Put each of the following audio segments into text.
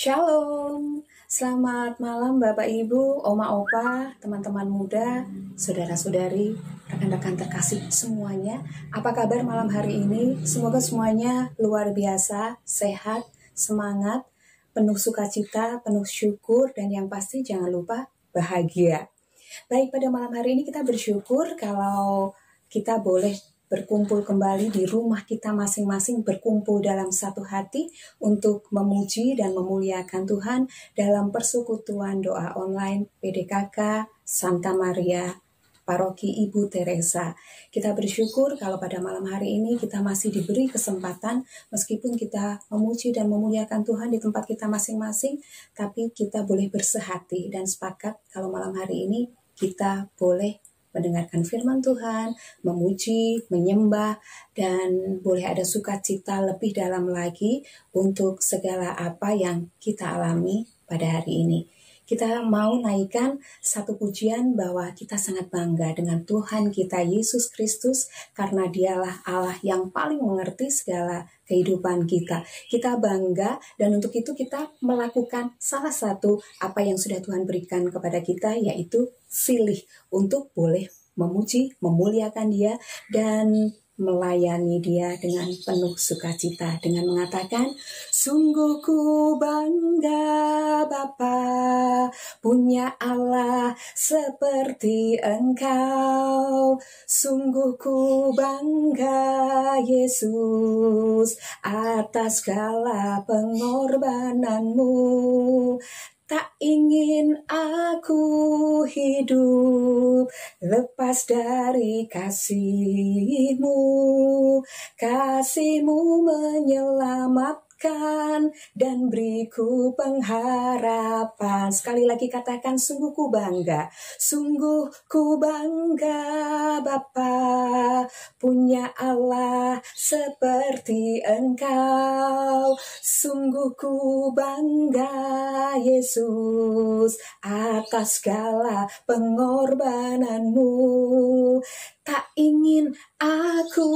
Shalom, selamat malam Bapak Ibu, Oma Opa, teman-teman muda, saudara-saudari, rekan-rekan terkasih semuanya. Apa kabar malam hari ini? Semoga semuanya luar biasa, sehat, semangat, penuh sukacita, penuh syukur, dan yang pasti jangan lupa bahagia. Baik, pada malam hari ini kita bersyukur kalau kita boleh berkumpul kembali di rumah kita masing-masing, berkumpul dalam satu hati untuk memuji dan memuliakan Tuhan dalam persekutuan doa online PDKK Santa Maria Paroki Ibu Teresa. Kita bersyukur kalau pada malam hari ini kita masih diberi kesempatan, meskipun kita memuji dan memuliakan Tuhan di tempat kita masing-masing, tapi kita boleh bersehati dan sepakat kalau malam hari ini kita boleh mendengarkan firman Tuhan, memuji, menyembah, dan boleh ada sukacita lebih dalam lagi untuk segala apa yang kita alami pada hari ini. Kita mau naikkan satu pujian bahwa kita sangat bangga dengan Tuhan kita Yesus Kristus, karena dialah Allah yang paling mengerti segala kehidupan kita. Kita bangga, dan untuk itu kita melakukan salah satu apa yang sudah Tuhan berikan kepada kita, yaitu silih untuk boleh memuji, memuliakan Dia, dan melayani Dia dengan penuh sukacita dengan mengatakan, sungguh ku bangga Bapa punya Allah seperti Engkau, sungguh ku bangga Yesus atas segala pengorbananmu. Tak ingin aku hidup lepas dari kasih-Mu. Kasih-Mu menyelamatkan dan beriku pengharapan. Sekali lagi katakan, sungguh ku bangga. Sungguh ku bangga Bapa punya Allah seperti Engkau. Sungguh ku bangga Yesus atas segala pengorbananmu. Tak ingin aku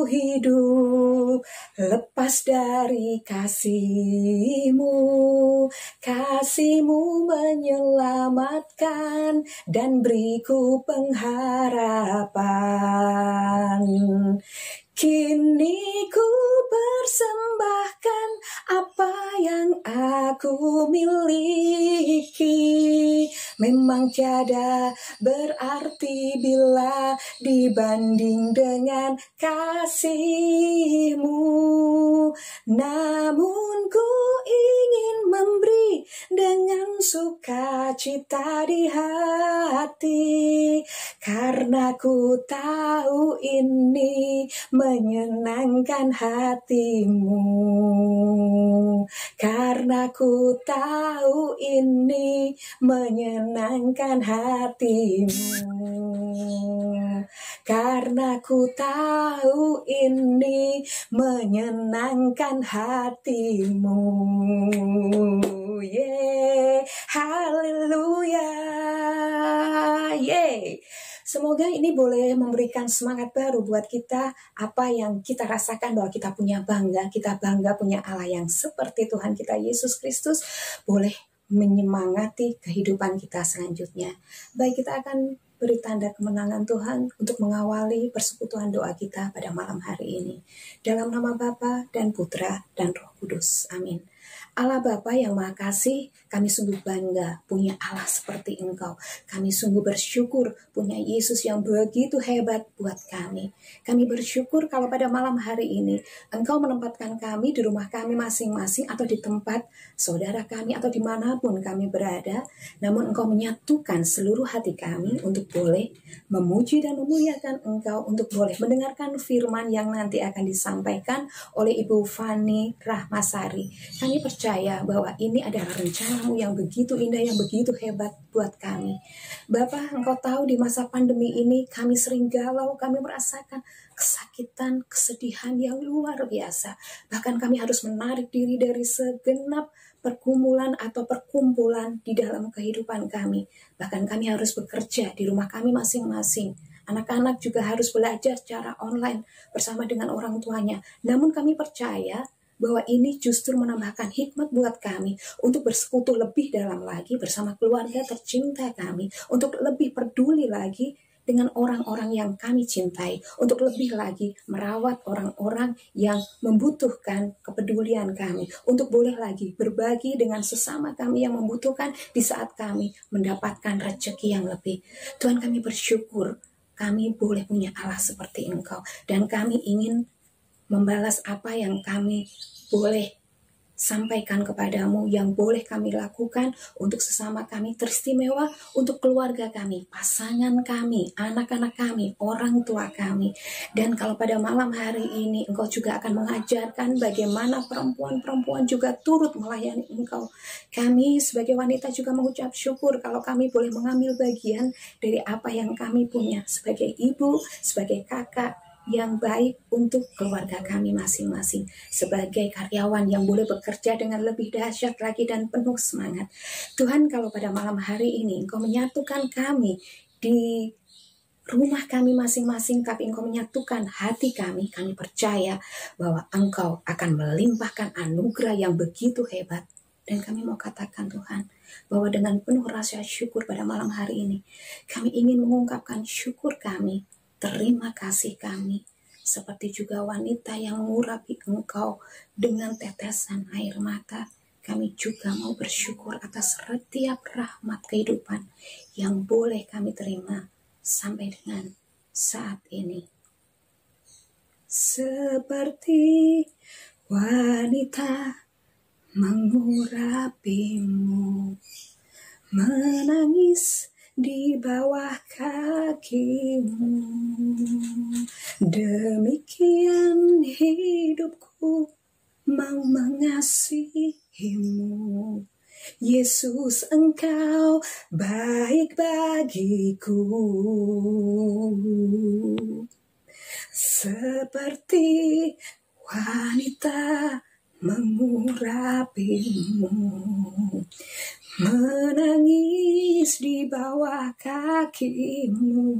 hidup lepas dari kasih-Mu. Kasih-Mu menyelamatkan dan beriku pengharapan. Kini ku persembahkan apa yang aku miliki. Memang tiada berarti bila dibanding dengan kasih-Mu. Namun ku ingin memberi dengan sukacita di hati, karena ku tahu ini menyenangkan hati-Mu. Karena ku tahu ini menyenangkan hati-Mu. Karena ku tahu ini menyenangkan hati-Mu. Yeah, haleluya. Yeah. Semoga ini boleh memberikan semangat baru buat kita, apa yang kita rasakan bahwa kita punya bangga, kita bangga punya Allah yang seperti Tuhan kita Yesus Kristus, boleh menyemangati kehidupan kita selanjutnya. Baik, kita akan beri tanda kemenangan Tuhan untuk mengawali persekutuan doa kita pada malam hari ini. Dalam nama Bapa dan Putra dan Roh Kudus. Amin. Allah Bapa yang Maha Kasih, kami sungguh bangga punya Allah seperti Engkau. Kami sungguh bersyukur punya Yesus yang begitu hebat buat kami. Kami bersyukur kalau pada malam hari ini Engkau menempatkan kami di rumah kami masing-masing, atau di tempat saudara kami, atau dimanapun kami berada. Namun Engkau menyatukan seluruh hati kami untuk boleh memuji dan memuliakan Engkau, untuk boleh mendengarkan firman yang nanti akan disampaikan oleh Ibu Fani Rahmasari. Kami percaya bahwa ini adalah rencana-Mu yang begitu indah, yang begitu hebat buat kami. Bapa, Engkau tahu di masa pandemi ini kami sering galau, kami merasakan kesakitan, kesedihan yang luar biasa. Bahkan kami harus menarik diri dari segenap pergumulan atau perkumpulan di dalam kehidupan kami. Bahkan kami harus bekerja di rumah kami masing-masing. Anak-anak juga harus belajar secara online bersama dengan orang tuanya. Namun kami percaya bahwa ini justru menambahkan hikmat buat kami untuk bersekutu lebih dalam lagi bersama keluarga tercinta kami, untuk lebih peduli lagi dengan orang-orang yang kami cintai, untuk lebih lagi merawat orang-orang yang membutuhkan kepedulian kami, untuk boleh lagi berbagi dengan sesama kami yang membutuhkan di saat kami mendapatkan rezeki yang lebih. Tuhan, kami bersyukur kami boleh punya Allah seperti Engkau, dan kami ingin membalas apa yang kami boleh sampaikan kepadamu, yang boleh kami lakukan untuk sesama kami teristimewa, untuk keluarga kami, pasangan kami, anak-anak kami, orang tua kami. Dan kalau pada malam hari ini Engkau juga akan mengajarkan bagaimana perempuan-perempuan juga turut melayani Engkau, kami sebagai wanita juga mengucap syukur kalau kami boleh mengambil bagian dari apa yang kami punya sebagai ibu, sebagai kakak yang baik untuk keluarga kami masing-masing, sebagai karyawan yang boleh bekerja dengan lebih dahsyat lagi dan penuh semangat. Tuhan, kalau pada malam hari ini Engkau menyatukan kami di rumah kami masing-masing, tapi Engkau menyatukan hati kami percaya bahwa Engkau akan melimpahkan anugerah yang begitu hebat. Dan kami mau katakan Tuhan, bahwa dengan penuh rasa syukur pada malam hari ini, kami ingin mengungkapkan syukur kami, terima kasih kami, seperti juga wanita yang mengurapi Engkau dengan tetesan air mata. Kami juga mau bersyukur atas setiap rahmat kehidupan yang boleh kami terima sampai dengan saat ini. Seperti wanita mengurapimu, menangis di bawah kakimu, demikian hidupku mau mengasihimu. Yesus, Engkau baik bagiku, seperti wanita mengurapimu, menangis di bawah kakimu,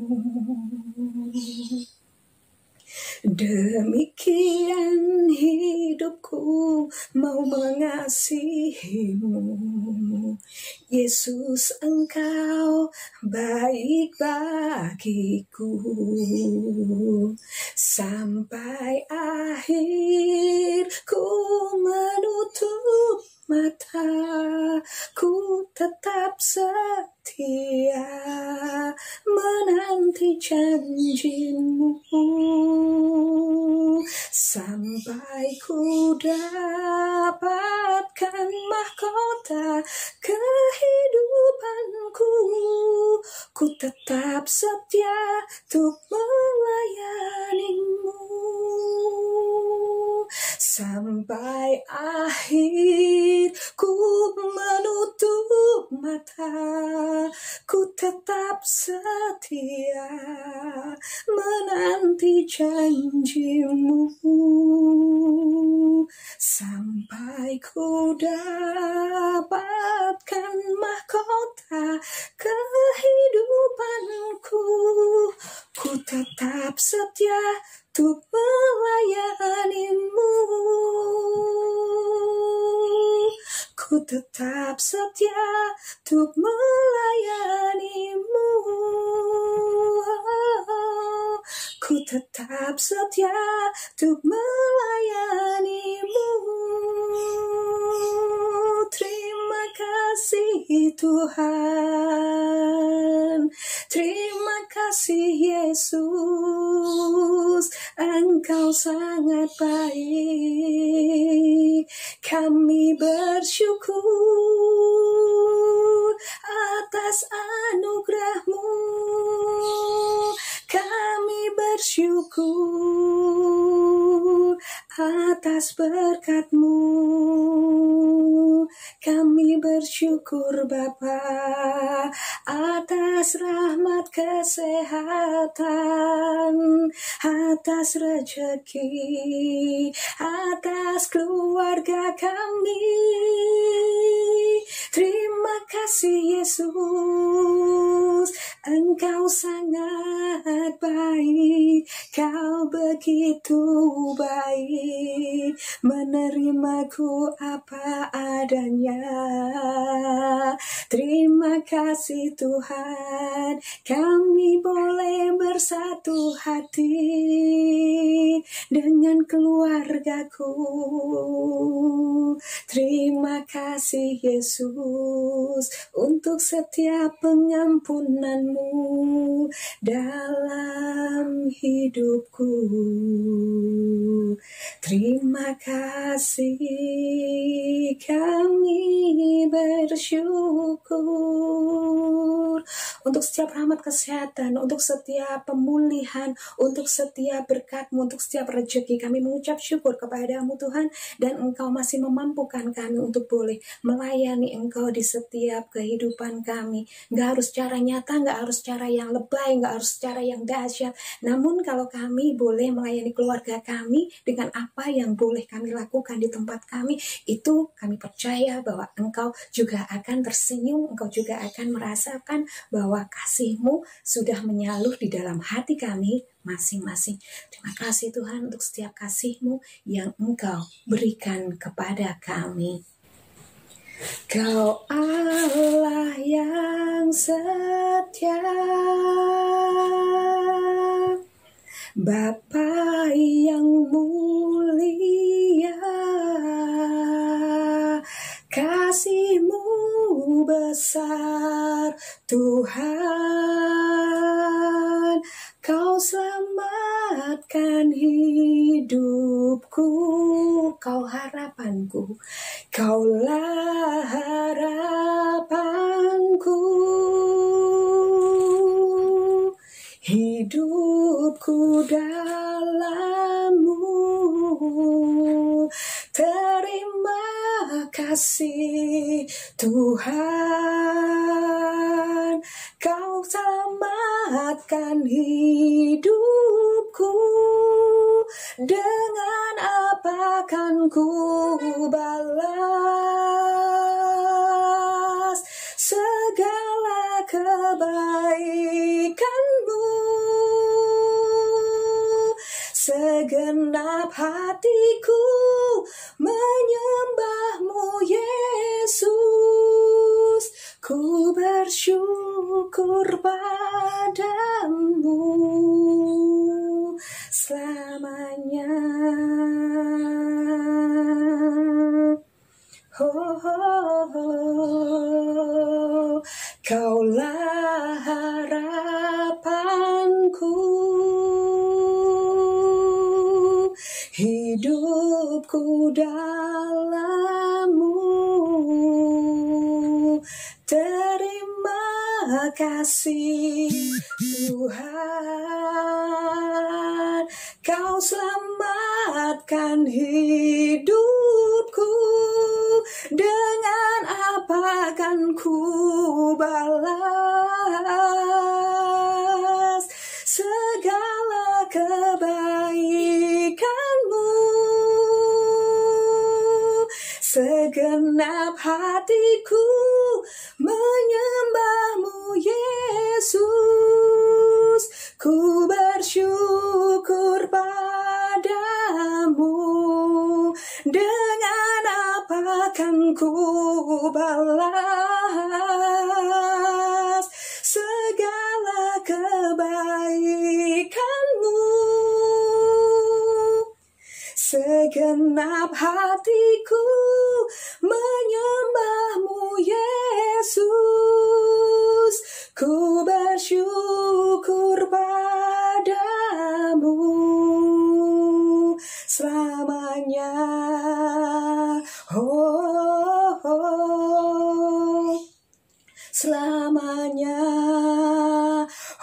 demikian hidupku mau mengasihimu. Yesus, Engkau baik bagiku, sampai akhir ku menutup mata, ku tetap setia menanti janjimu, sampai ku dapatkan mahkota kehidupanku. Ku tetap setia untuk melayanimu sampai akhir ku menutup mata. Ku tetap setia menanti janjimu sampai ku dapatkan mahkota kehidupanku. Ku tetap setia untuk melayanimu. Ku tetap setia untuk melayanimu. Ku tetap setia untuk melayanimu. Terima kasih Tuhan, terima kasih Yesus, Engkau sangat baik. Kami bersyukur atas anugerah-Mu. Kami bersyukur atas berkat-Mu. Kami bersyukur Bapa atas rahmat kesehatan, atas rezeki, atas keluarga kami. Terima kasih Yesus, Engkau sangat baik, kau begitu baik, menerimaku apa adanya. Terima kasih Tuhan, kami boleh bersatu hati dengan keluargaku. Terima kasih Yesus untuk setiap pengampunanmu dalam hidupku. Terima kasih, kami bersyukur untuk setiap rahmat kesehatan, untuk setiap pemulihan, untuk setiap berkat-Mu, untuk setiap rezeki. Kami mengucap syukur kepadamu Tuhan, dan Engkau masih memampukan kami untuk boleh melayani Engkau di setiap kehidupan kami. Nggak harus cara nyata, nggak harus cara yang lebay, nggak harus cara yang dahsyat. Namun kalau kami boleh melayani keluarga kami dengan apa yang boleh kami lakukan di tempat kami, itu kami percaya bahwa Engkau juga akan tersenyum, Engkau juga akan merasakan bahwa kasih-Mu sudah menyalur di dalam hati kami masing-masing. Terima kasih Tuhan untuk setiap kasih-Mu yang Engkau berikan kepada kami. Kau Allah yang setia, Bapa yang mulia, kasih-Mu besar Tuhan, Kau selamatkan hidupku, Kau harapanku, Kaulah harapanku. Hidupku dalam-Mu, terima kasih Tuhan, Kau selamatkan hidupku. Dengan apa kan ku balas segala kebaikan-Mu? Segenap hatiku menyembah-Mu Yesus, ku bersyukur padamu selamanya. Oh, oh, oh. Kaulah harapanku, hidupku dalam-Mu. Terima kasih Tuhan, Kau selamatkan hidupku. Dengan apa kan ku balas segala kebaikan-Mu? Segenap hatiku menyembah-Mu Yesus, ku bersyukur padamu. Dengan apa kan ku balas segala kebaikan-Mu? Segenap hatiku menyembah-Mu Yesus, ku bersyukur padamu selamanya. Oh, oh, selamanya.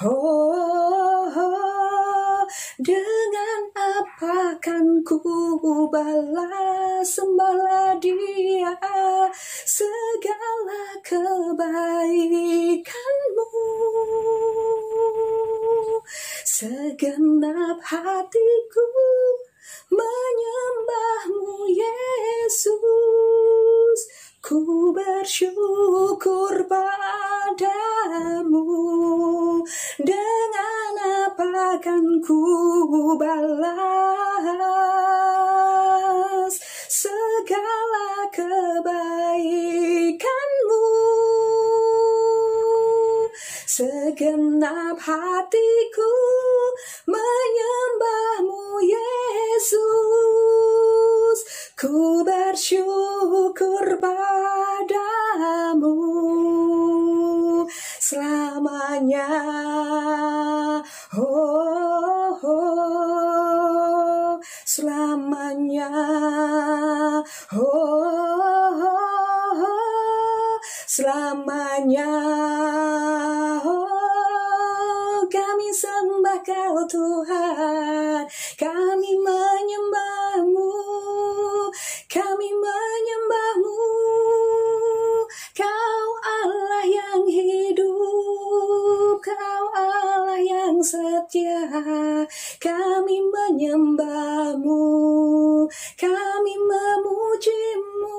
Oh, oh, dengan apa kan ku balas sembahlah Dia segala kebaikan-Mu. Segenap hatiku menyembah-Mu Yesus, ku bersyukur padamu ku balas segala kebaikanmu. Segenap hatiku menyembahmu Yesus, ku bersyukur padamu selamanya. Oh, oh, selamanya. Oh, oh, selamanya. Oh, kami sembah Kau Tuhan, kami menyembahmu, kami menyembahmu. Kau Allah yang hidup, Kau Allah yang setia, kami menyembahmu, kami memujimu.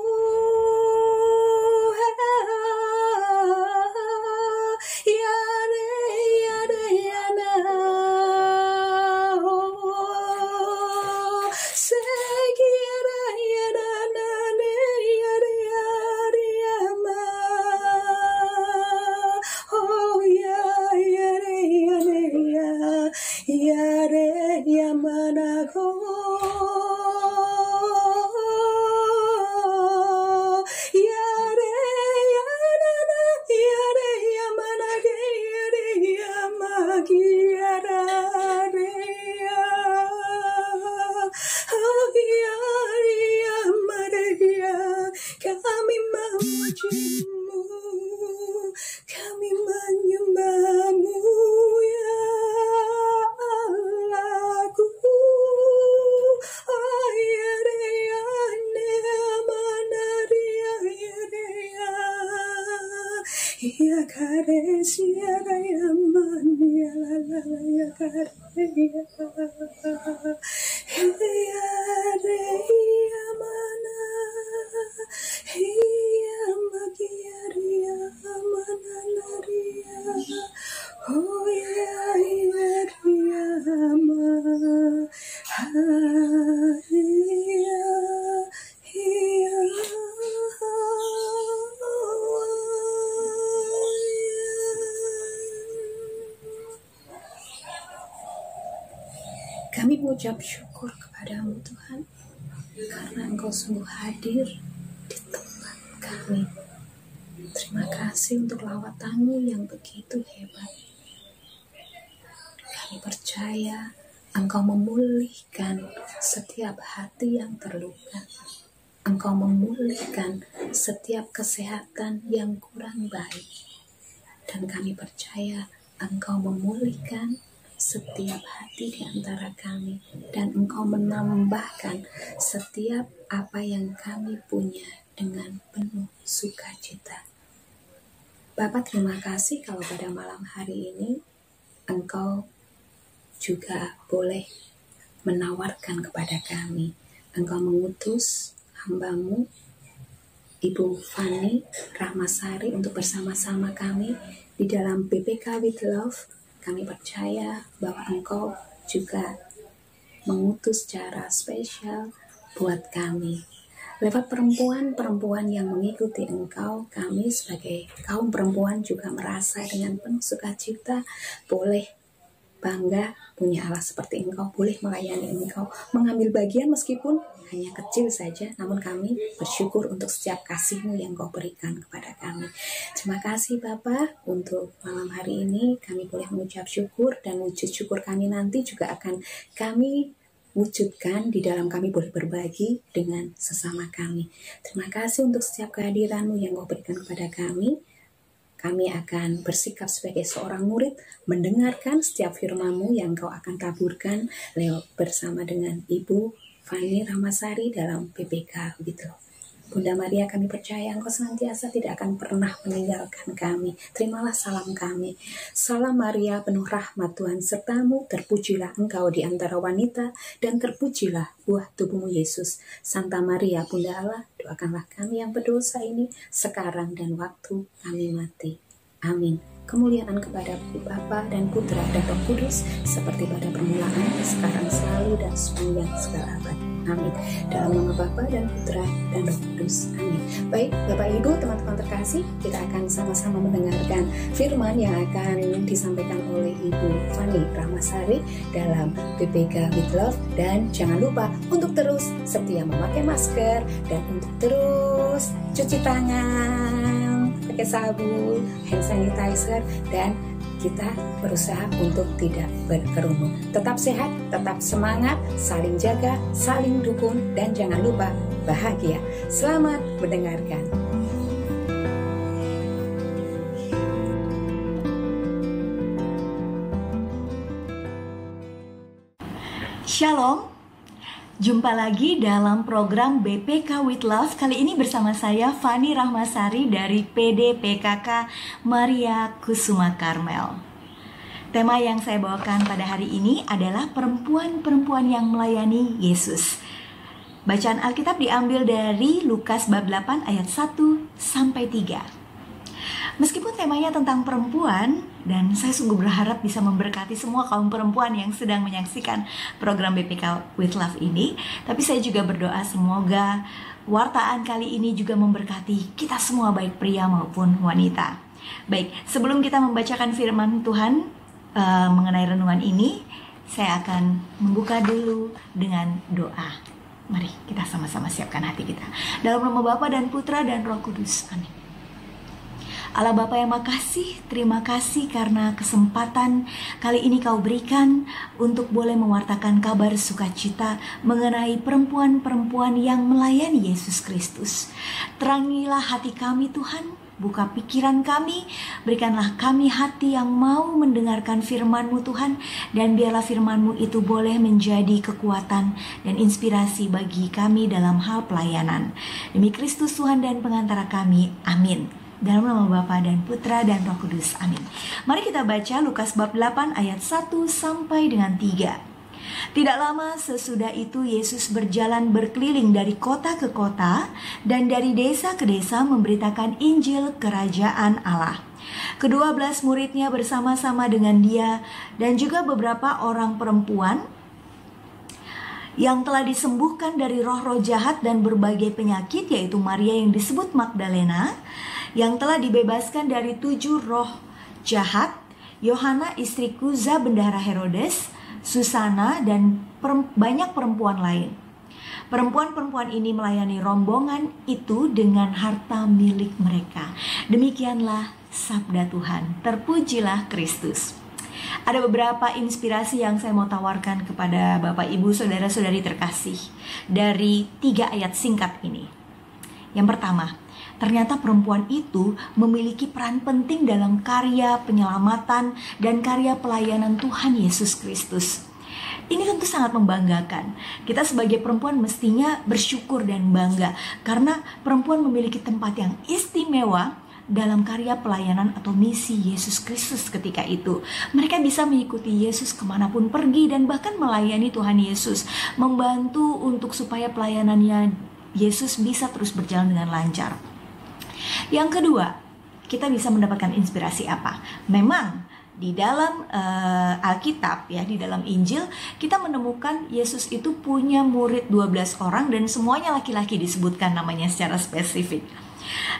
Kami memujimu, kami menyembahmu ya Allahku. Oh ya rea mana rea ya rea ya kares ya rea man ya la la ya kares ya rea mana iya magiaria mana naria oh ya iya ma iya iya. Kami mengucap syukur kepadamu Tuhan, karena Engkau sungguh hadir di tempat kami. Terima kasih untuk lawatanmu yang begitu hebat. Kami percaya Engkau memulihkan setiap hati yang terluka. Engkau memulihkan setiap kesehatan yang kurang baik. Dan kami percaya Engkau memulihkan setiap hati di antara kami, dan Engkau menambahkan setiap apa yang kami punya dengan penuh sukacita. Bapa, terima kasih kalau pada malam hari ini Engkau juga boleh menawarkan kepada kami. Engkau mengutus hamba-Mu Ibu Fani Rahmasari untuk bersama-sama kami di dalam BPK with Love. Kami percaya bahwa Engkau juga mengutus secara spesial buat kami. Lewat perempuan-perempuan yang mengikuti Engkau, kami sebagai kaum perempuan juga merasa dengan penuh sukacita boleh bangga punya Allah seperti Engkau, boleh melayani Engkau, mengambil bagian meskipun hanya kecil saja, namun kami bersyukur untuk setiap kasih-Mu yang Kau berikan kepada kami. Terima kasih Bapa, untuk malam hari ini kami boleh mengucap syukur, dan wujud syukur kami nanti juga akan kami wujudkan di dalam kami boleh berbagi dengan sesama kami. Terima kasih untuk setiap kehadiran-Mu yang Kau berikan kepada kami. Kami akan bersikap sebagai seorang murid, mendengarkan setiap firman-Mu yang Kau akan taburkan lewat bersama dengan Ibu Fani Rahmasari dalam PPK gitu. Bunda Maria, kami percaya Engkau senantiasa tidak akan pernah meninggalkan kami. Terimalah salam kami. Salam Maria, penuh rahmat Tuhan sertamu, terpujilah Engkau di antara wanita, dan terpujilah buah tubuhmu Yesus. Santa Maria, Bunda Allah, doakanlah kami yang berdosa ini, sekarang dan waktu kami mati. Amin. kemuliaan kepada Bapa dan Putra dan Roh Kudus, seperti pada permulaan, sekarang, selalu, dan sepanjang segala abad. Amin. Dalam nama Bapa dan Putra dan Roh Kudus. Amin. Baik, Bapak Ibu, teman-teman terkasih, kita akan sama-sama mendengarkan firman yang akan disampaikan oleh Ibu Fani Rahmasari dalam BPK with Love. Dan jangan lupa untuk terus setia memakai masker dan untuk terus cuci tangan, pakai sabun, hand sanitizer, dan kita berusaha untuk tidak berkerumun. Tetap sehat, tetap semangat, saling jaga, saling dukung, dan jangan lupa bahagia. Selamat mendengarkan. Shalom, jumpa lagi dalam program BPK with Love. Kali ini bersama saya Fani Rahmasari dari PD PKK Maria Kusuma Karmel. Tema yang saya bawakan pada hari ini adalah perempuan-perempuan yang melayani Yesus. Bacaan Alkitab diambil dari Lukas bab 8 ayat 1 sampai 3. Meskipun temanya tentang perempuan, dan saya sungguh berharap bisa memberkati semua kaum perempuan yang sedang menyaksikan program BPK with Love ini, tapi saya juga berdoa semoga wartaan kali ini juga memberkati kita semua, baik pria maupun wanita. Baik, sebelum kita membacakan firman Tuhan mengenai renungan ini, saya akan membuka dulu dengan doa. Mari kita sama-sama siapkan hati kita. Dalam nama Bapa dan Putra dan Roh Kudus. Amin. Allah Bapa yang makasih, terima kasih karena kesempatan kali ini Kau berikan untuk boleh mewartakan kabar sukacita mengenai perempuan-perempuan yang melayani Yesus Kristus. Terangilah hati kami Tuhan, buka pikiran kami, berikanlah kami hati yang mau mendengarkan firman-Mu Tuhan, dan biarlah firman-Mu itu boleh menjadi kekuatan dan inspirasi bagi kami dalam hal pelayanan. Demi Kristus Tuhan dan pengantara kami, amin. Dalam nama Bapa dan Putra dan Roh Kudus, amin. Mari kita baca Lukas bab 8 ayat 1 sampai dengan 3. Tidak lama sesudah itu Yesus berjalan berkeliling dari kota ke kota dan dari desa ke desa memberitakan Injil Kerajaan Allah. Ke-12 muridnya bersama-sama dengan dia dan juga beberapa orang perempuan yang telah disembuhkan dari roh-roh jahat dan berbagai penyakit, yaitu Maria yang disebut Magdalena, yang telah dibebaskan dari 7 roh jahat, Yohana istri Kuza bendahara Herodes, Susana, dan banyak perempuan lain. Perempuan-perempuan ini melayani rombongan itu dengan harta milik mereka. Demikianlah sabda Tuhan. Terpujilah Kristus. Ada beberapa inspirasi yang saya mau tawarkan kepada Bapak, Ibu, Saudara-saudari terkasih dari 3 ayat singkat ini. Yang pertama, ternyata perempuan itu memiliki peran penting dalam karya penyelamatan dan karya pelayanan Tuhan Yesus Kristus. Ini tentu sangat membanggakan. Kita sebagai perempuan mestinya bersyukur dan bangga karena perempuan memiliki tempat yang istimewa dalam karya pelayanan atau misi Yesus Kristus ketika itu. Mereka bisa mengikuti Yesus kemanapun pergi dan bahkan melayani Tuhan Yesus, membantu untuk supaya pelayanannya Yesus bisa terus berjalan dengan lancar. Yang kedua, kita bisa mendapatkan inspirasi apa? Memang di dalam Alkitab, ya, di dalam Injil kita menemukan Yesus itu punya murid 12 orang dan semuanya laki-laki disebutkan namanya secara spesifik.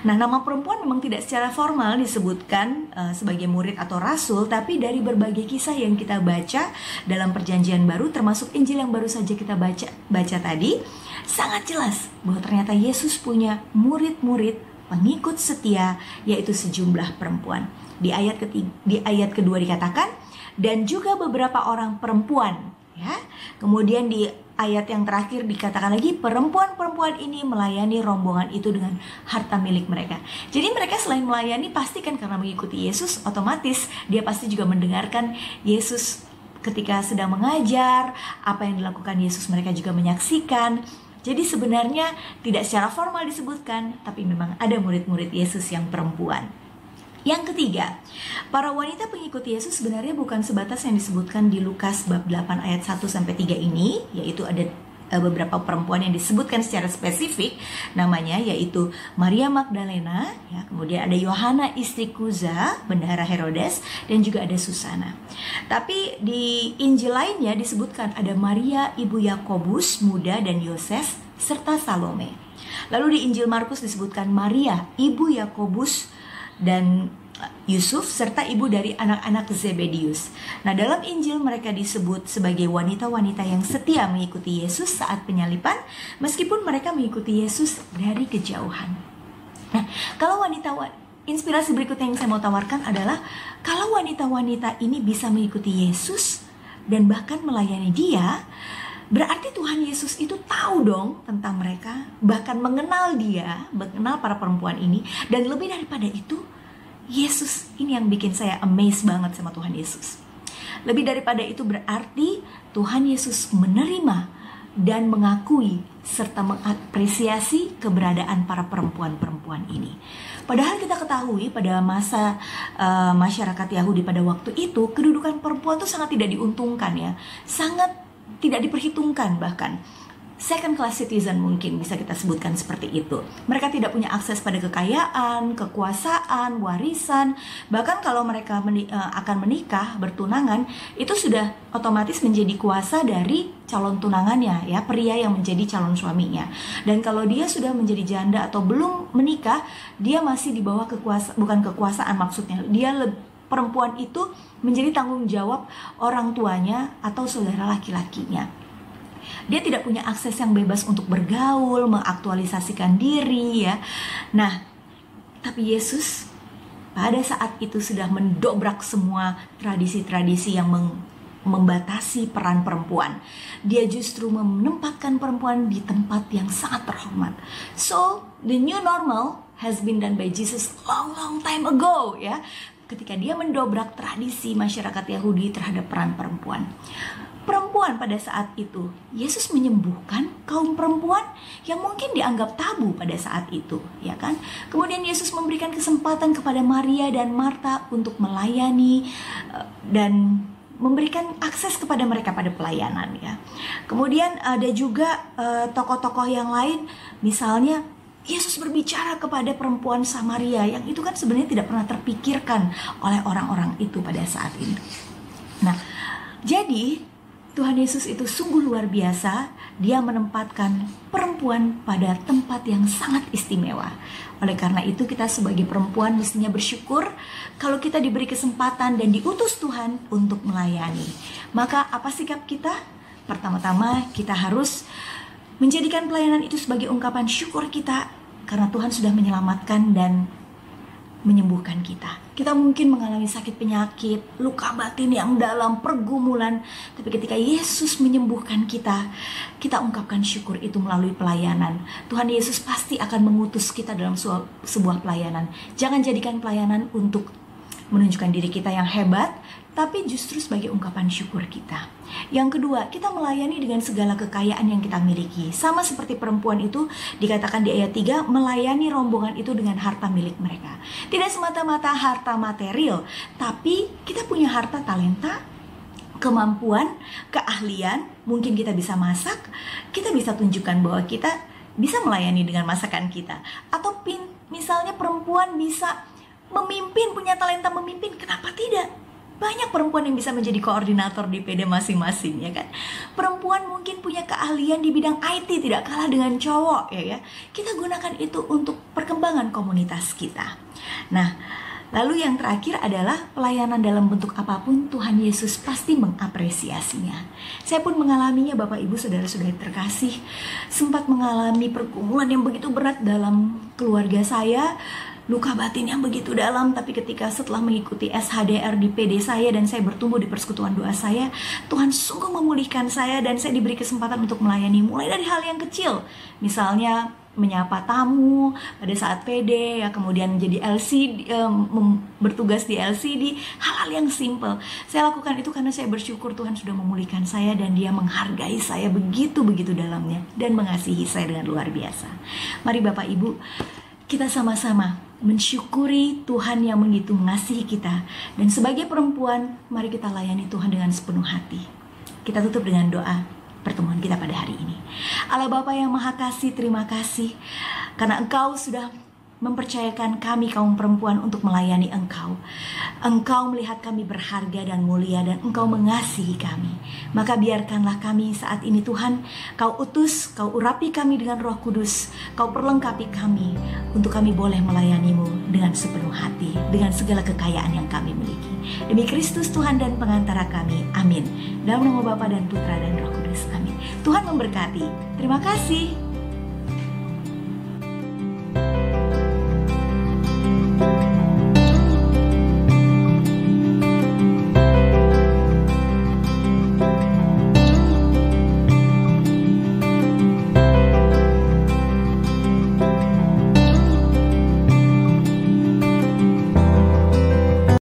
Nah, nama perempuan memang tidak secara formal disebutkan sebagai murid atau rasul, tapi dari berbagai kisah yang kita baca dalam Perjanjian Baru, termasuk Injil yang baru saja kita baca tadi, sangat jelas bahwa ternyata Yesus punya murid-murid pengikut setia, yaitu sejumlah perempuan. Di ayat kedua dikatakan dan juga beberapa orang perempuan, ya. Kemudian di ayat yang terakhir dikatakan lagi perempuan-perempuan ini melayani rombongan itu dengan harta milik mereka. Jadi mereka selain melayani pasti kan karena mengikuti Yesus, otomatis dia pasti juga mendengarkan Yesus ketika sedang mengajar, apa yang dilakukan Yesus mereka juga menyaksikan. Jadi sebenarnya tidak secara formal disebutkan, tapi memang ada murid-murid Yesus yang perempuan. Yang ketiga, para wanita pengikut Yesus sebenarnya bukan sebatas yang disebutkan di Lukas bab 8 ayat 1-3 ini, yaitu ada beberapa perempuan yang disebutkan secara spesifik namanya, yaitu Maria Magdalena, ya, kemudian ada Yohana istri Kuza, bendahara Herodes, dan juga ada Susana. Tapi di Injil lainnya disebutkan ada Maria ibu Yakobus muda dan Yoses serta Salome. Lalu di Injil Markus disebutkan Maria ibu Yakobus dan Yusuf serta ibu dari anak-anak Zebedius. Nah, dalam Injil mereka disebut sebagai wanita-wanita yang setia mengikuti Yesus saat penyaliban, meskipun mereka mengikuti Yesus dari kejauhan. Nah, kalau inspirasi berikutnya yang saya mau tawarkan adalah kalau wanita-wanita ini bisa mengikuti Yesus dan bahkan melayani Dia, berarti Tuhan Yesus itu tahu dong tentang mereka, bahkan mengenal dia, mengenal para perempuan ini, dan lebih daripada itu, Yesus ini yang bikin saya amazed banget sama Tuhan Yesus. Lebih daripada itu berarti Tuhan Yesus menerima dan mengakui serta mengapresiasi keberadaan para perempuan-perempuan ini. Padahal kita ketahui pada masa masyarakat Yahudi pada waktu itu, kedudukan perempuan itu sangat tidak diuntungkan ya, sangat tidak diperhitungkan bahkan. Second class citizen mungkin bisa kita sebutkan seperti itu. Mereka tidak punya akses pada kekayaan, kekuasaan, warisan. Bahkan kalau mereka akan menikah, bertunangan, itu sudah otomatis menjadi kuasa dari calon tunangannya ya, pria yang menjadi calon suaminya. Dan kalau dia sudah menjadi janda atau belum menikah, dia masih di bawah bukan kekuasaan maksudnya. Perempuan itu menjadi tanggung jawab orang tuanya atau saudara laki-lakinya. Dia tidak punya akses yang bebas untuk bergaul, mengaktualisasikan diri ya. Nah, tapi Yesus pada saat itu sudah mendobrak semua tradisi-tradisi yang membatasi peran perempuan. Dia justru menempatkan perempuan di tempat yang sangat terhormat. So, the new normal has been done by Jesus long time ago ya. Ketika dia mendobrak tradisi masyarakat Yahudi terhadap peran perempuan. Perempuan pada saat itu, Yesus menyembuhkan kaum perempuan yang mungkin dianggap tabu pada saat itu, ya kan? Kemudian Yesus memberikan kesempatan kepada Maria dan Marta untuk melayani dan memberikan akses kepada mereka pada pelayanan, ya. Kemudian ada juga tokoh-tokoh yang lain, misalnya Yesus berbicara kepada perempuan Samaria yang itu kan sebenarnya tidak pernah terpikirkan oleh orang-orang itu pada saat itu. Nah, jadi Tuhan Yesus itu sungguh luar biasa. Dia menempatkan perempuan pada tempat yang sangat istimewa. Oleh karena itu kita sebagai perempuan mestinya bersyukur kalau kita diberi kesempatan dan diutus Tuhan untuk melayani. Maka apa sikap kita? Pertama-tama kita harus menjadikan pelayanan itu sebagai ungkapan syukur kita karena Tuhan sudah menyelamatkan dan menyembuhkan kita. Kita mungkin mengalami sakit penyakit, luka batin yang dalam, pergumulan. Tapi ketika Yesus menyembuhkan kita, kita ungkapkan syukur itu melalui pelayanan. Tuhan Yesus pasti akan mengutus kita dalam sebuah pelayanan. Jangan jadikan pelayanan untuk menunjukkan diri kita yang hebat, tapi justru sebagai ungkapan syukur kita. Yang kedua, kita melayani dengan segala kekayaan yang kita miliki. Sama seperti perempuan itu dikatakan di ayat 3, melayani rombongan itu dengan harta milik mereka. Tidak semata-mata harta material, tapi kita punya harta talenta, kemampuan, keahlian. Mungkin kita bisa masak, kita bisa tunjukkan bahwa kita bisa melayani dengan masakan kita. Atau misalnya perempuan bisa memimpin, punya talenta memimpin, kenapa tidak? Banyak perempuan yang bisa menjadi koordinator di PD masing-masing, ya kan? Perempuan mungkin punya keahlian di bidang IT, tidak kalah dengan cowok, ya. Kita gunakan itu untuk perkembangan komunitas kita. Nah, lalu yang terakhir adalah pelayanan dalam bentuk apapun, Tuhan Yesus pasti mengapresiasinya. Saya pun mengalaminya, Bapak Ibu Saudara-saudari terkasih, sempat mengalami pergumulan yang begitu berat dalam keluarga saya, luka batin yang begitu dalam, tapi ketika setelah mengikuti SHDR di PD saya dan saya bertumbuh di persekutuan doa saya, Tuhan sungguh memulihkan saya dan saya diberi kesempatan untuk melayani mulai dari hal yang kecil, misalnya menyapa tamu pada saat PD, ya, kemudian menjadi LCD, bertugas di LCD, hal-hal yang simple. Saya lakukan itu karena saya bersyukur Tuhan sudah memulihkan saya dan Dia menghargai saya begitu-begitu dalamnya dan mengasihi saya dengan luar biasa. Mari Bapak Ibu, kita sama-sama mensyukuri Tuhan yang begitu mengasihi kita. Dan sebagai perempuan, mari kita layani Tuhan dengan sepenuh hati. Kita tutup dengan doa. pertemuan kita pada hari ini. Allah Bapa yang Maha Kasih, terima kasih karena Engkau sudah mempercayakan kami kaum perempuan untuk melayani Engkau. Engkau melihat kami berharga dan mulia, dan Engkau mengasihi kami. Maka biarkanlah kami saat ini Tuhan, Kau utus, Kau urapi kami dengan Roh Kudus, Kau perlengkapi kami untuk kami boleh melayani-Mu dengan sepenuh hati, dengan segala kekayaan yang kami miliki. Demi Kristus Tuhan dan pengantara kami, amin. Dalam nama Bapa dan Putra dan Roh Kudus, amin. Tuhan memberkati. Terima kasih.